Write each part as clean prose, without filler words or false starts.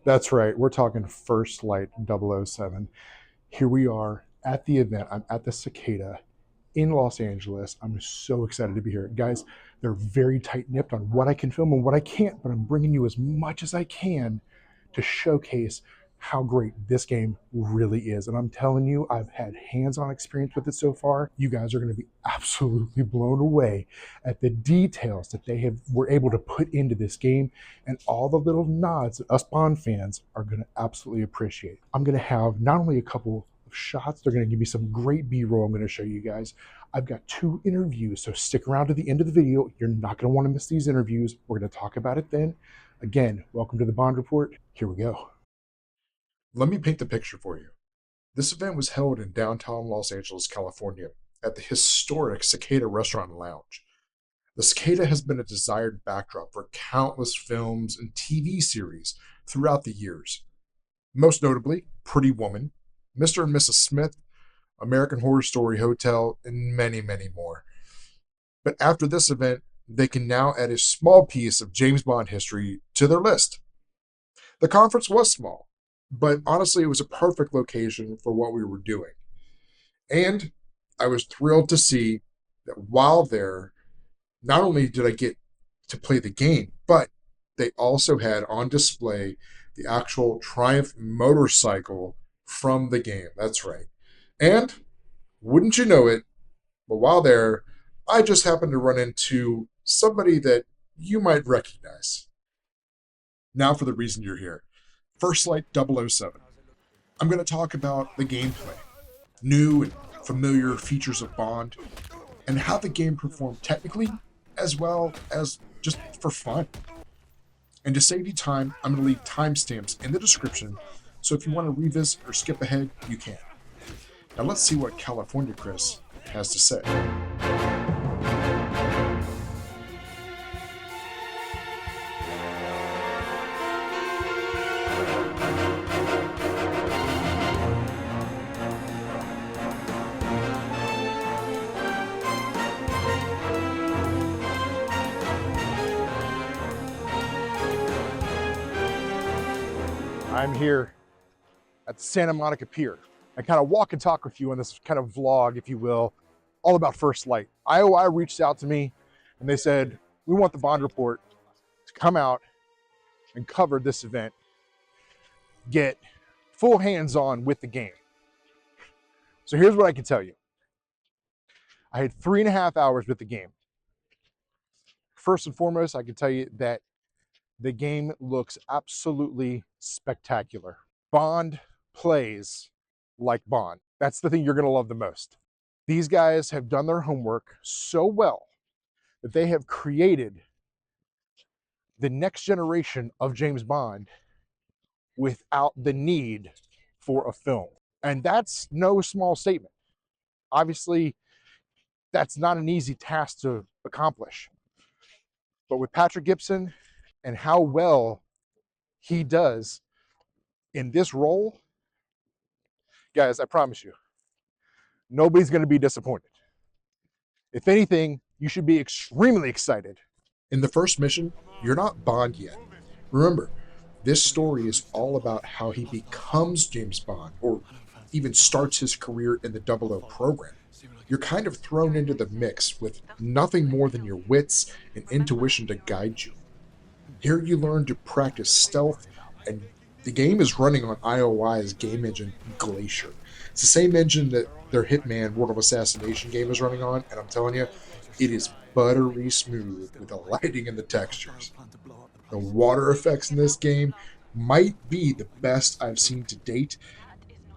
That's right. We're talking First Light 007. Here we are at the event. I'm at the Cicada in Los Angeles. I'm so excited to be here. Guys, they're very tight-nipped on what I can film and what I can't, but I'm bringing you as much as I can to showcase how great this game really is. And I'm telling you, I've had hands-on experience with it so far. You guys are going to be absolutely blown away at the details that were able to put into this game and all the little nods that us Bond fans are going to absolutely appreciate. I'm going to have not only a couple of shots, they're going to give me some great B-roll I'm going to show you guys. I've got 2 interviews, so stick around to the end of the video. You're not going to want to miss these interviews. We're going to talk about it then. Again, welcome to the Bond Report. Here we go. Let me paint the picture for you. This event was held in downtown Los Angeles, California, at the historic Cicada Restaurant and Lounge. The Cicada has been a desired backdrop for countless films and TV series throughout the years. Most notably, Pretty Woman, Mr. and Mrs. Smith, American Horror Story Hotel, and many, many more. But after this event, they can now add a small piece of James Bond history to their list. The conference was small, but honestly, it was a perfect location for what we were doing. And I was thrilled to see that while there, not only did I get to play the game, but they also had on display the actual Triumph motorcycle from the game. That's right. And wouldn't you know it, but while there, I just happened to run into somebody that you might recognize. Now for the reason you're here. First Light 007. I'm going to talk about the gameplay, new and familiar features of Bond, and how the game performed technically as well as just for fun. And to save you time, I'm going to leave timestamps in the description, so if you want to revisit or skip ahead, you can. Now let's see what California Chris has to say. I'm here at the Santa Monica Pier. I kind of walk and talk with you on this kind of vlog, if you will, all about First Light. IOI reached out to me and they said, we want the Bond Report to come out and cover this event, get full hands-on with the game. So here's what I can tell you. I had 3.5 hours with the game. First and foremost, I can tell you that the game looks absolutely spectacular. Bond plays like Bond. That's the thing you're going to love the most. These guys have done their homework so well that they have created the next generation of James Bond without the need for a film. And that's no small statement. Obviously, that's not an easy task to accomplish. But with Patrick Gibson and how well he does in this role, guys, I promise you, nobody's going to be disappointed. If anything, you should be extremely excited. In the first mission, you're not Bond yet. Remember, this story is all about how he becomes James Bond, or even starts his career in the 00 program. You're kind of thrown into the mix with nothing more than your wits and intuition to guide you. Here you learn to practice stealth, and the game is running on IOI's game engine, Glacier. It's the same engine that their Hitman World of Assassination game is running on, and I'm telling you, it is buttery smooth with the lighting and the textures. The water effects in this game might be the best I've seen to date,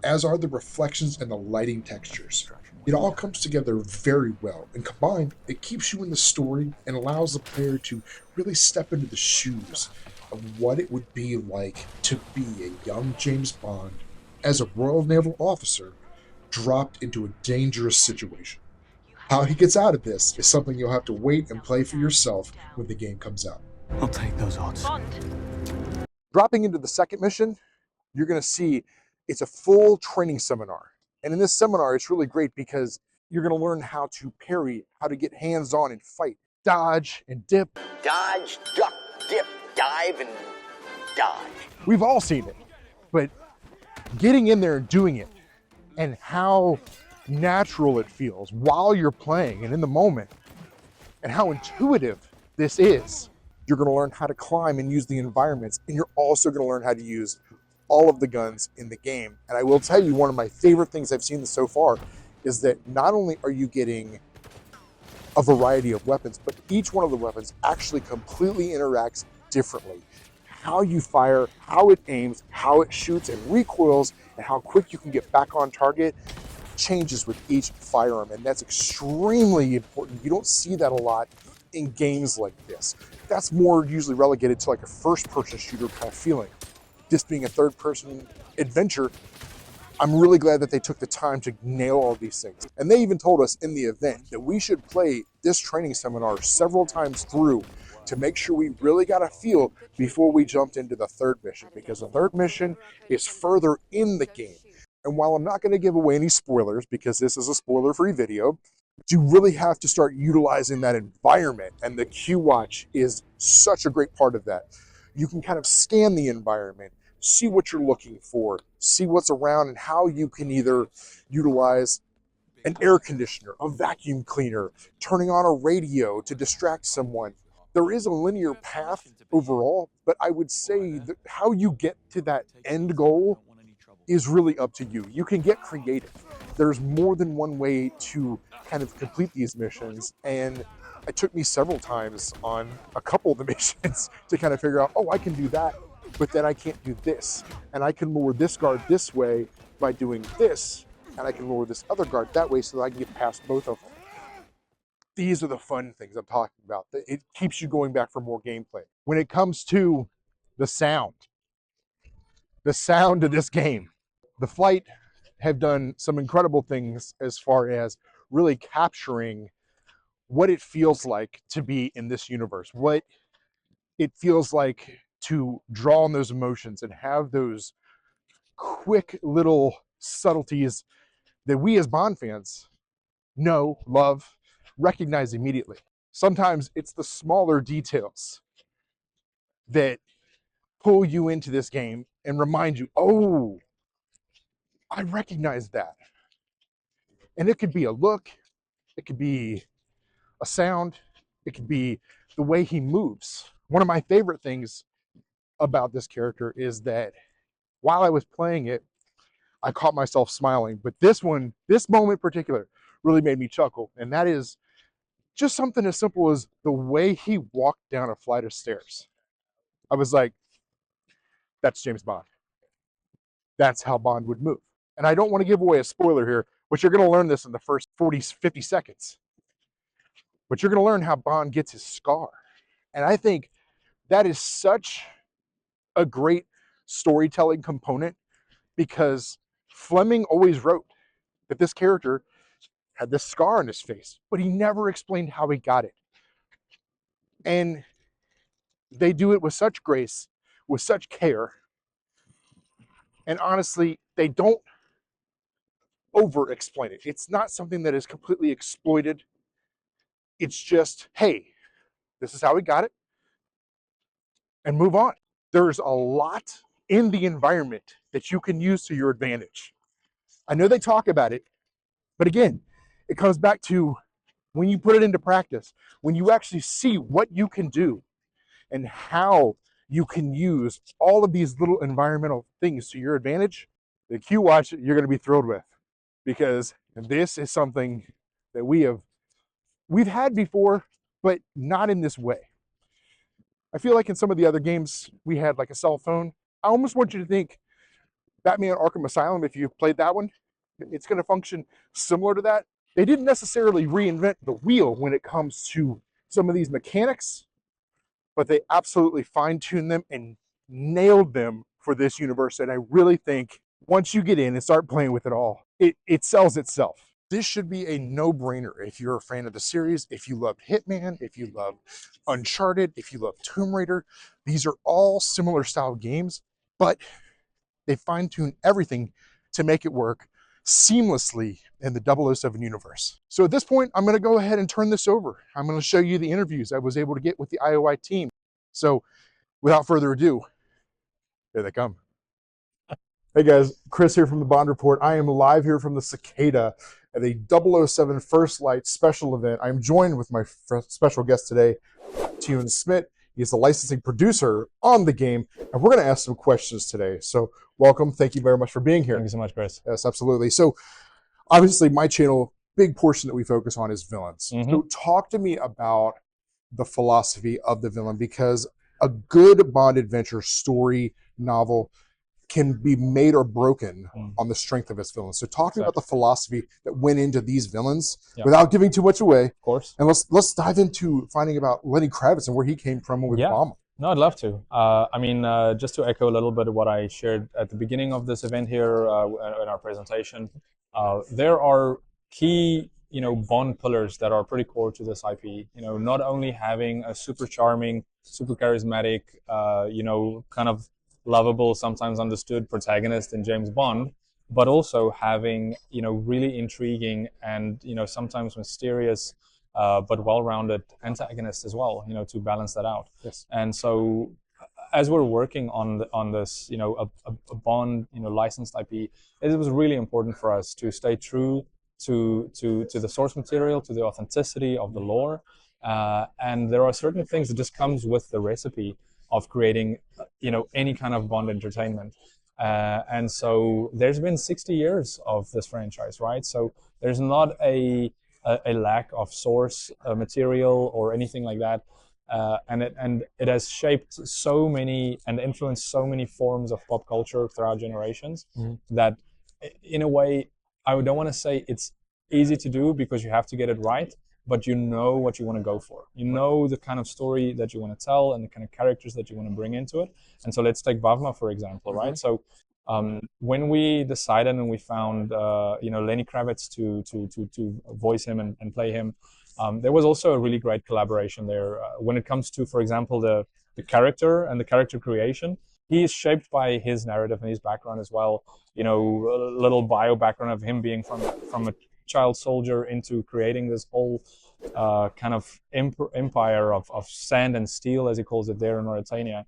as are the reflections and the lighting textures. It all comes together very well, and combined, it keeps you in the story and allows the player to really step into the shoes of what it would be like to be a young James Bond as a Royal Naval officer dropped into a dangerous situation. How he gets out of this is something you'll have to wait and play for yourself when the game comes out. I'll take those odds. Dropping into the second mission, you're going to see it's a full training seminar. And in this seminar, it's really great because you're going to learn how to parry, how to get hands-on and fight, dodge and dip. Dodge, duck, dip, dive, and dodge. We've all seen it, but getting in there and doing it and how natural it feels while you're playing and in the moment and how intuitive this is. You're going to learn how to climb and use the environments, and you're also going to learn how to use all of the guns in the game. And I will tell you, one of my favorite things I've seen so far is that not only are you getting a variety of weapons, but each one of the weapons actually completely interacts differently. How you fire, how it aims, how it shoots and recoils, and how quick you can get back on target changes with each firearm, and that's extremely important. You don't see that a lot in games like this. That's more usually relegated to like a first-person shooter kind of feeling. This being a third-person adventure, I'm really glad that they took the time to nail all these things. And they even told us in the event that we should play this training seminar several times through to make sure we really got a feel before we jumped into the third mission, because the third mission is further in the game. And while I'm not going to give away any spoilers, because this is a spoiler-free video, you really have to start utilizing that environment, and the Q Watch is such a great part of that. You can kind of scan the environment, see what you're looking for, see what's around, and how you can either utilize an air conditioner, a vacuum cleaner, turning on a radio to distract someone. There is a linear path overall, but I would say that how you get to that end goal is really up to you. You can get creative. There's more than one way to kind of complete these missions, and it took me several times on a couple of the missions to kind of figure out, oh, I can do that, but then I can't do this, and I can lower this guard this way by doing this, and I can lower this other guard that way so that I can get past both of them. These are the fun things I'm talking about. It keeps you going back for more gameplay. When it comes to the sound of this game, the Flight have done some incredible things as far as really capturing what it feels like to be in this universe, what it feels like to draw on those emotions and have those quick little subtleties that we as Bond fans know, love, recognize immediately. Sometimes it's the smaller details that pull you into this game and remind you, oh, I recognize that. And it could be a look, it could be a sound, it could be the way he moves. One of my favorite things about this character is that while I was playing it, I caught myself smiling. But this moment in particular, really made me chuckle. And that is just something as simple as the way he walked down a flight of stairs. I was like, that's James Bond. That's how Bond would move. And I don't want to give away a spoiler here, but you're going to learn this in the first 40, 50 seconds. But you're going to learn how Bond gets his scar. And I think that is such a great storytelling component, because Fleming always wrote that this character had this scar on his face, but he never explained how he got it. And they do it with such grace, with such care. And honestly, they don't over-explain it. It's not something that is completely exploited. It's just, hey, this is how we got it, and move on. There's a lot in the environment that you can use to your advantage. I know they talk about it, but again, it comes back to when you put it into practice, when you actually see what you can do and how you can use all of these little environmental things to your advantage, the Q Watch you're going to be thrilled with, because this is something that we've had before, but not in this way. I feel like in some of the other games we had like a cell phone. I almost want you to think Batman Arkham Asylum, if you've played that one, it's going to function similar to that. They didn't necessarily reinvent the wheel when it comes to some of these mechanics, but they absolutely fine-tuned them and nailed them for this universe. And I really think once you get in and start playing with it all, it sells itself. This should be a no-brainer if you're a fan of the series, if you love Hitman, if you love Uncharted, if you love Tomb Raider. These are all similar style games, but they fine-tune everything to make it work seamlessly in the 007 universe. So at this point, I'm going to go ahead and turn this over. I'm going to show you the interviews I was able to get with the IOI team. So without further ado, Here they come. Hey guys, Chris here from the Bond Report. I am live here from the Cicada at a 007 First Light special event. I'm joined with my special guest today, Theuns Smit. He's the licensing producer on the game, and we're going to ask some questions today. So welcome. Thank you very much for being here. Thank you so much, Chris. Yes, absolutely. So obviously my channel, big portion that we focus on is villains. So talk to me about the philosophy of the villain, because a good Bond adventure story novel can be made or broken on the strength of its villains. So talk to me about the philosophy that went into these villains without giving too much away. Of course. And let's dive into finding about Lenny Kravitz and where he came from with Bomb. No, I'd love to. I mean, just to echo a little bit of what I shared at the beginning of this event here in our presentation, there are key, Bond pillars that are pretty core to this IP. Not only having a super charming, super charismatic, kind of lovable, sometimes understood protagonist in James Bond, but also having, really intriguing and, sometimes mysterious, but well-rounded antagonist as well, to balance that out. Yes. And so as we're working on this, a Bond, licensed IP, it was really important for us to stay true to the source material, to the authenticity of the lore. And there are certain things that just comes with the recipe of creating, any kind of Bond entertainment. And so there's been 60 years of this franchise, right? So there's not a lack of source material or anything like that. And it has shaped so many and influenced so many forms of pop culture throughout generations that, in a way, I don't want to say it's easy to do because you have to get it right, but you know what you want to go for. You know the kind of story that you want to tell and the kind of characters that you want to bring into it. And so let's take Bavma, for example, right? So when we decided and we found, Lenny Kravitz to voice him and play him, there was also a really great collaboration there. When it comes to, for example, the character and the character creation, he is shaped by his narrative and his background as well. A little bio background of him being from a child soldier into creating this whole kind of empire of sand and steel, as he calls it there in Mauritania.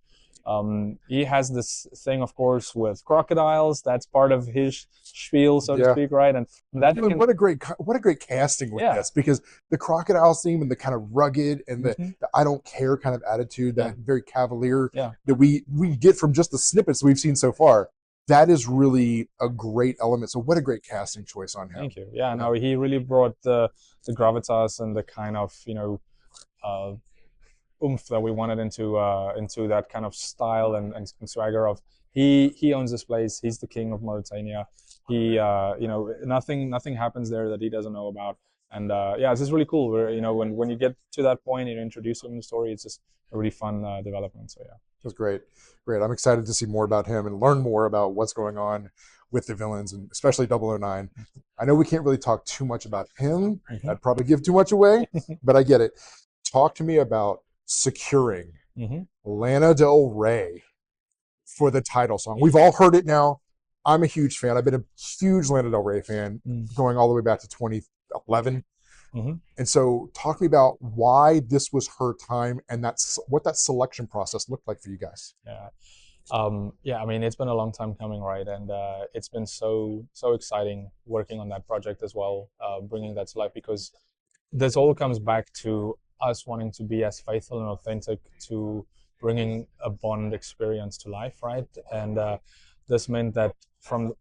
He has this thing, of course, with crocodiles. That's part of his spiel, so to speak, right? And that what a great casting with this, because the crocodile theme and the kind of rugged and the I don't care kind of attitude, that very cavalier that we get from just the snippets we've seen so far. That is really a great element. So what a great casting choice on him. Thank you. Yeah, no, he really brought the gravitas and the kind of, oomph that we wanted into that kind of style and swagger of he owns this place. He's the king of Mauritania. He nothing happens there that he doesn't know about. And it's just really cool. Where when you get to that point, you introduce him in the story. It's just a really fun development. So yeah. That's great. I'm excited to see more about him and learn more about what's going on with the villains, and especially 009. I know we can't really talk too much about him. I'd probably give too much away, but I get it. Talk to me about securing Lana Del Rey for the title song. We've all heard it now. I'm a huge fan. I've been a huge Lana Del Rey fan going all the way back to 2011. And so talk to me about why this was her time and what that selection process looked like for you guys. I mean, it's been a long time coming, right? And it's been so exciting working on that project as well, bringing that to life, because this all comes back to us wanting to be as faithful and authentic to bringing a Bond experience to life, right? And this meant that from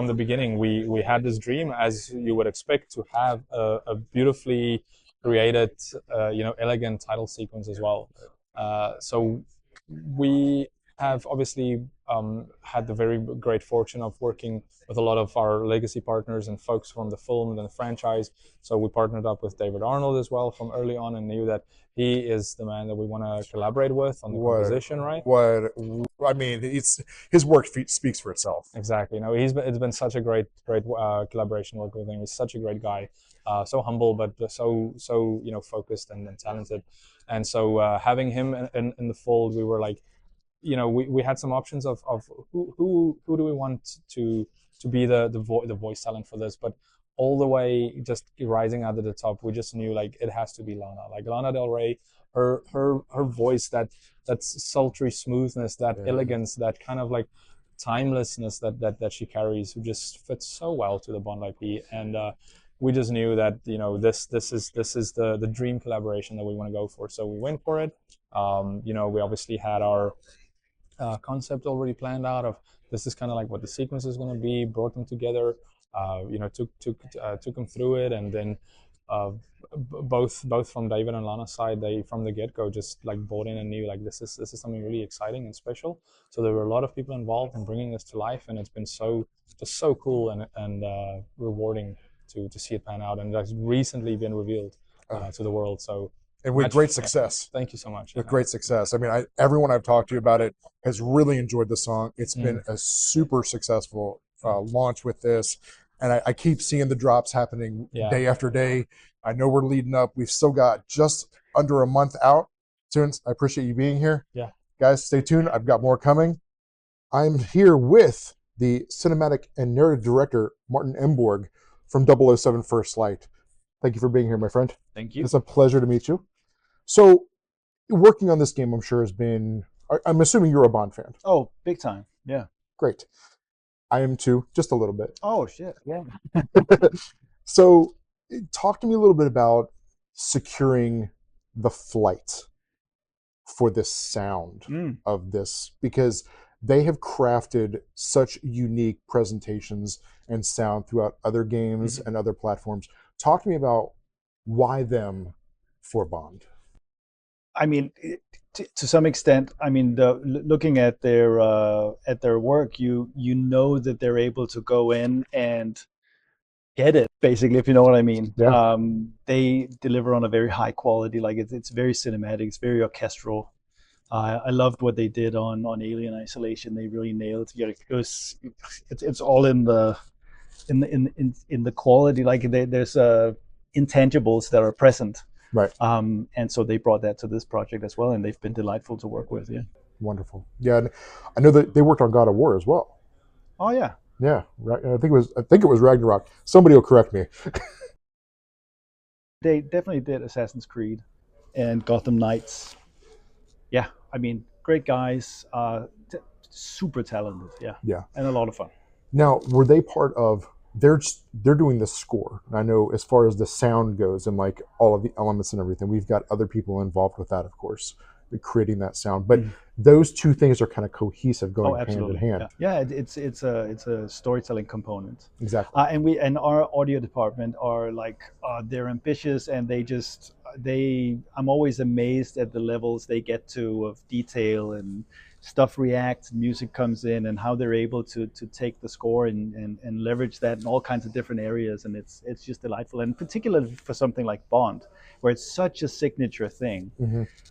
the beginning, we had this dream, as you would expect, to have a beautifully created, elegant title sequence as well. So we have obviously had the very great fortune of working with a lot of our legacy partners and folks from the film and the franchise. So we partnered up with David Arnold as well from early on, and knew that he is the man that we want to collaborate with on the composition, right? I mean, his work speaks for itself. Exactly. It's been such a great collaboration working with him. He's such a great guy, so humble, but so focused and talented. And so having him in the fold, we were like, we had some options of who do we want to be the voice talent for this, but all the way just rising out of the top, we just knew like it has to be Lana. Like Lana Del Rey her voice, that sultry smoothness, that elegance, that kind of like timelessness that she carries, who just fits so well to the Bond IP. And we just knew that, you know, this is the dream collaboration that we want to go for. So we went for it. You know, we obviously had our concept already planned out of this is kind of like what the sequence is going to be, brought them together, you know, took them through it, and then both from David and Lana's side, they from the get-go just like bought in and knew like this is something really exciting and special. So there were a lot of people involved in bringing this to life, and it's been just so cool and rewarding to see it pan out, and it's recently been revealed to the world. So. And with great success. Thank you so much. With great success. I mean, everyone I've talked to about it has really enjoyed the song. It's been a super successful launch with this. And I keep seeing the drops happening day after day. I know we're leading up. We've still got just under a month out. Theuns, I appreciate you being here. Yeah. Guys, stay tuned. I've got more coming. I'm here with the cinematic and narrative director, Martin Emborg, from 007 First Light. Thank you for being here, my friend. Thank you. It's a pleasure to meet you. So, working on this game, I'm sure, has been... I'm assuming you're a Bond fan. Oh, big time. Yeah. Great. I am too, just a little bit. Oh, shit. Yeah. So, talk to me a little bit about securing the flight for this sound of this, because they have crafted such unique presentations and sound throughout other games and other platforms. Talk to me about why them for Bond. I mean, to some extent, I mean, looking at their work, you know that they're able to go in and get it, basically, if you know what I mean. Yeah. They deliver on a very high quality. Like it's very cinematic. It's very orchestral. I loved what they did on Alien Isolation. They really nailed it. It's all in the quality. Like there's intangibles that are present. Right. And so they brought that to this project as well, and they've been delightful to work with. Yeah. Wonderful. Yeah, and I know that they worked on God of War as well. Oh yeah. Yeah, right. I think it was Ragnarok. Somebody will correct me. They definitely did Assassin's Creed and Gotham Knights. Yeah, I mean, great guys, super talented. Yeah. Yeah. And a lot of fun. Now, were they part of? They're doing the score. I know as far as the sound goes and like all of the elements and everything, we've got other people involved with that, of course, creating that sound. But those two things are kind of cohesive, going hand in hand. Yeah, it's a storytelling component. Exactly. And our audio department are like they're ambitious, and I'm always amazed at the levels they get to of detail, and stuff reacts, music comes in, and how they're able to take the score and leverage that in all kinds of different areas, and it's just delightful. And particularly for something like Bond, where it's such a signature thing,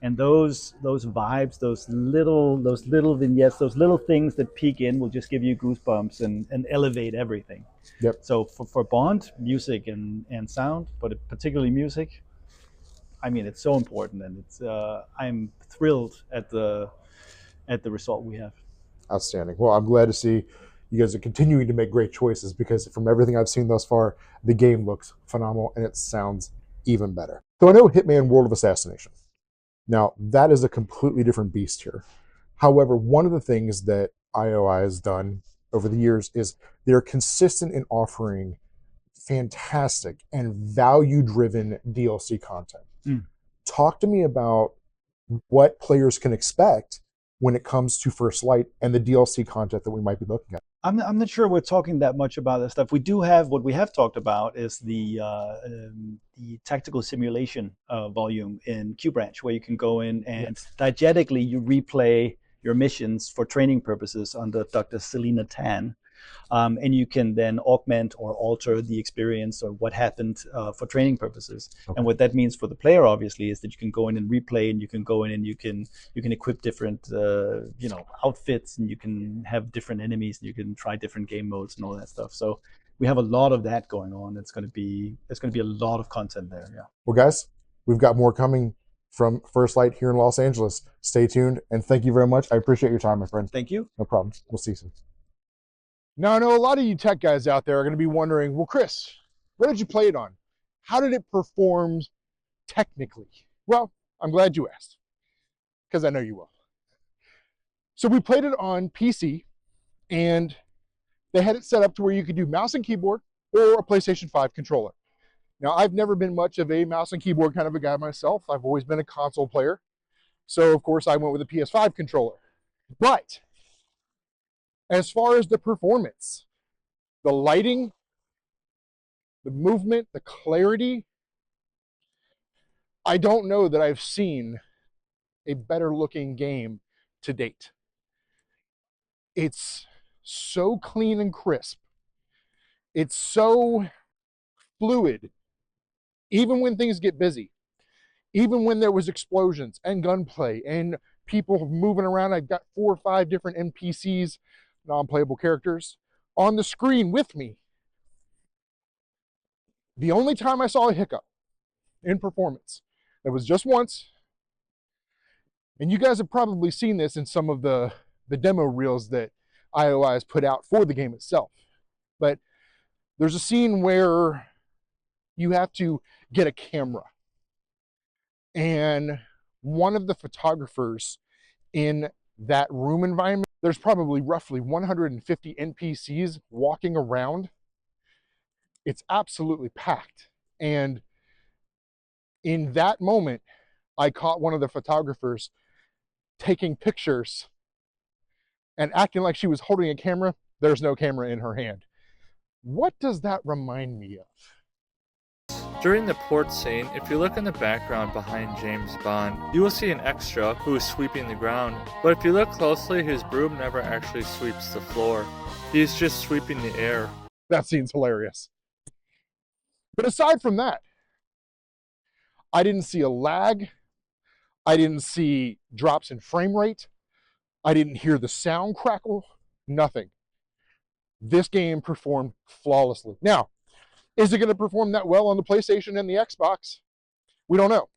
and those vibes, those little vignettes, those little things that peek in will just give you goosebumps and elevate everything. Yep. So for Bond, music and sound, but particularly music, I mean, it's so important, and it's I'm thrilled at the result we have. Outstanding. Well, I'm glad to see you guys are continuing to make great choices, because from everything I've seen thus far, the game looks phenomenal and it sounds even better. So I know Hitman World of Assassination. Now, that is a completely different beast here. However, one of the things that IOI has done over the years is they're consistent in offering fantastic and value-driven DLC content. Talk to me about what players can expect when it comes to First Light and the DLC content that we might be looking at. I'm not sure we're talking that much about that stuff. We do have, what we have talked about is the tactical simulation volume in Q Branch, where you can go in and diegetically you replay your missions for training purposes under Dr. Selena Tan. And you can then augment or alter the experience or what happened for training purposes. Okay. And what that means for the player, obviously, is that you can go in and replay, and you can go in and you can equip different outfits, and you can have different enemies, and you can try different game modes and all that stuff. So we have a lot of that going on. There's going to be a lot of content there. Yeah. Well, guys, we've got more coming from First Light here in Los Angeles. Stay tuned, and thank you very much. I appreciate your time, my friend. Thank you. No problem. We'll see you soon. Now, I know a lot of you tech guys out there are going to be wondering, well, Chris, what did you play it on? How did it perform technically? Well, I'm glad you asked, because I know you will. So we played it on PC, and they had it set up to where you could do mouse and keyboard or a PlayStation 5 controller. Now, I've never been much of a mouse and keyboard kind of a guy myself. I've always been a console player. So, of course, I went with a PS5 controller. But as far as the performance, the lighting, the movement, the clarity, I don't know that I've seen a better looking game to date. It's so clean and crisp. It's so fluid, even when things get busy. Even when there was explosions and gunplay and people moving around. I've got 4 or 5 different NPCs, non-playable characters, on the screen with me. The only time I saw a hiccup in performance, that was just once, and you guys have probably seen this in some of the demo reels that IOI has put out for the game itself. But there's a scene where you have to get a camera. And one of the photographers in that room environment, there's probably roughly 150 NPCs walking around. It's absolutely packed. And in that moment, I caught one of the photographers taking pictures and acting like she was holding a camera. There's no camera in her hand. What does that remind me of? During the port scene, if you look in the background behind James Bond, you will see an extra who is sweeping the ground. But if you look closely, his broom never actually sweeps the floor. He's just sweeping the air. That scene's hilarious. But aside from that, I didn't see a lag. I didn't see drops in frame rate. I didn't hear the sound crackle. Nothing. This game performed flawlessly. Now, is it going to perform that well on the PlayStation and the Xbox? We don't know.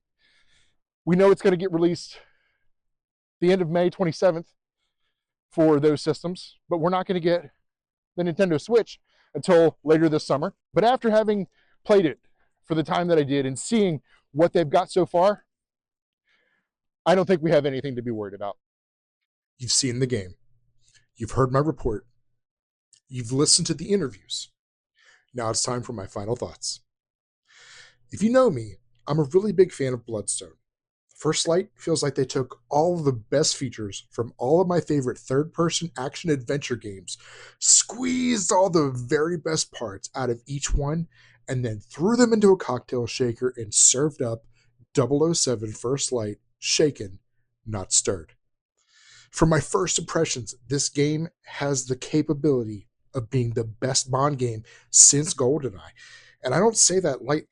We know it's going to get released the end of May 27th for those systems, but we're not going to get the Nintendo Switch until later this summer. But after having played it for the time that I did and seeing what they've got so far, I don't think we have anything to be worried about. You've seen the game. You've heard my report. You've listened to the interviews. Now it's time for my final thoughts. If you know me, I'm a really big fan of Bloodstone. First Light feels like they took all of the best features from all of my favorite third-person action adventure games, squeezed all the very best parts out of each one, and then threw them into a cocktail shaker and served up 007 First Light, shaken, not stirred. From my first impressions, this game has the capability of being the best Bond game since GoldenEye, and I don't say that lightly.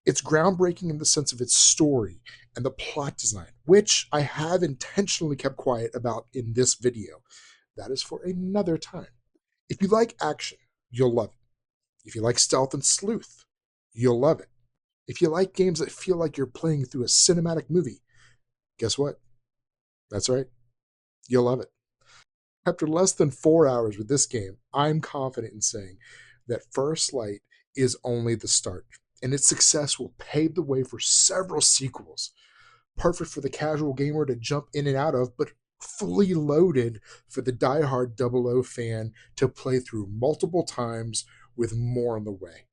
It's groundbreaking in the sense of its story and the plot design, which I have intentionally kept quiet about in this video. That is for another time. If you like action, you'll love it. If you like stealth and sleuth, you'll love it. If you like games that feel like you're playing through a cinematic movie, guess what? That's right. You'll love it. After less than 4 hours with this game, I'm confident in saying that First Light is only the start, and its success will pave the way for several sequels, perfect for the casual gamer to jump in and out of, but fully loaded for the diehard 00 fan to play through multiple times with more on the way.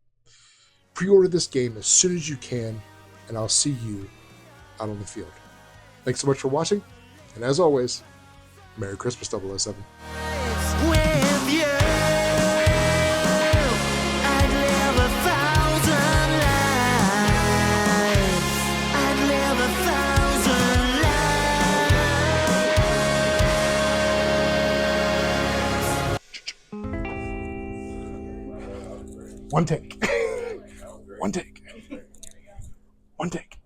Pre-order this game as soon as you can, and I'll see you out on the field. Thanks so much for watching, and as always, Merry Christmas, 007. With you, I'd live 1,000 lives. I'd live 1,000 lives. One take. One take. One take.